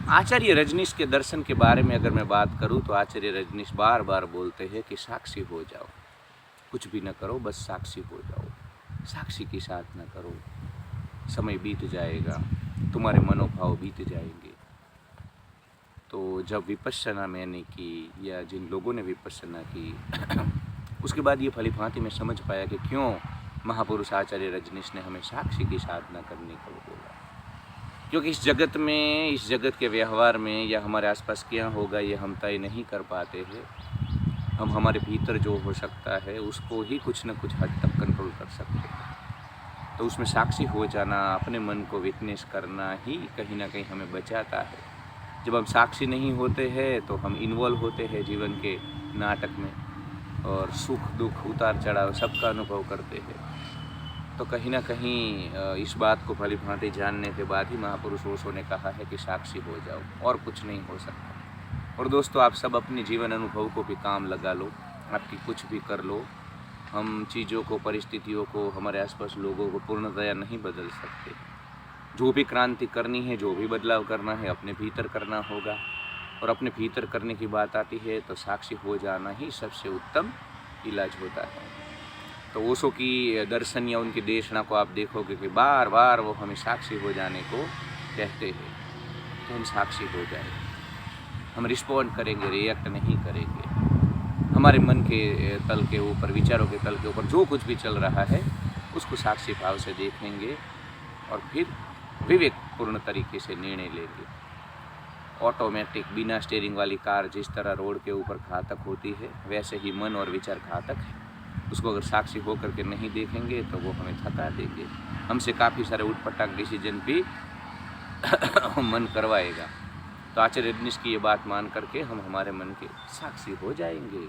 आचार्य रजनीश के दर्शन के बारे में अगर मैं बात करूं तो आचार्य रजनीश बार बार बोलते हैं कि साक्षी हो जाओ, कुछ भी न करो, बस साक्षी हो जाओ। साक्षी की साधना करो, समय बीत जाएगा, तुम्हारे मनोभाव बीत जाएंगे। तो जब विपश्यना मैंने की या जिन लोगों ने विपश्यना की उसके बाद ये भलीभांति मैं समझ पाया कि क्यों महापुरुष आचार्य रजनीश ने हमें साक्षी की साधना करने को बोला। क्योंकि इस जगत में, इस जगत के व्यवहार में या हमारे आसपास क्या होगा ये हम तय नहीं कर पाते हैं। हम हमारे भीतर जो हो सकता है उसको ही कुछ न कुछ हद तक कंट्रोल कर सकते हैं। तो उसमें साक्षी हो जाना, अपने मन को विटनेस करना ही कहीं ना कहीं हमें बचाता है। जब हम साक्षी नहीं होते हैं तो हम इन्वॉल्व होते हैं जीवन के नाटक में और सुख दुख उतार चढ़ाव सबका अनुभव करते हैं। तो कहीं ना कहीं इस बात को भली भांति जानने के बाद ही महापुरुष ओशो ने कहा है कि साक्षी हो जाओ, और कुछ नहीं हो सकता। और दोस्तों, आप सब अपने जीवन अनुभव को भी काम लगा लो, आपकी कुछ भी कर लो। हम चीज़ों को, परिस्थितियों को, हमारे आसपास लोगों को पूर्णतया नहीं बदल सकते। जो भी क्रांति करनी है, जो भी बदलाव करना है, अपने भीतर करना होगा। और अपने भीतर करने की बात आती है तो साक्षी हो जाना ही सबसे उत्तम इलाज होता है। तो ओशो की दर्शन या उनकी देशना को आप देखोगे कि बार बार वो हमें साक्षी हो जाने को कहते हैं। तो हम साक्षी हो जाएंगे, हम रिस्पॉन्ड करेंगे, रिएक्ट नहीं करेंगे। हमारे मन के तल के ऊपर, विचारों के तल के ऊपर जो कुछ भी चल रहा है उसको साक्षी भाव से देखेंगे और फिर विवेकपूर्ण तरीके से निर्णय लेंगे। ऑटोमेटिक बिना स्टीयरिंग वाली कार जिस तरह रोड के ऊपर घातक होती है, वैसे ही मन और विचार घातक है। उसको अगर साक्षी होकर के नहीं देखेंगे तो वो हमें थका देंगे, हमसे काफ़ी सारे उटपटांग डिसीजन भी मन करवाएगा। तो आचार्य रजनीश की ये बात मान करके हम हमारे मन के साक्षी हो जाएंगे।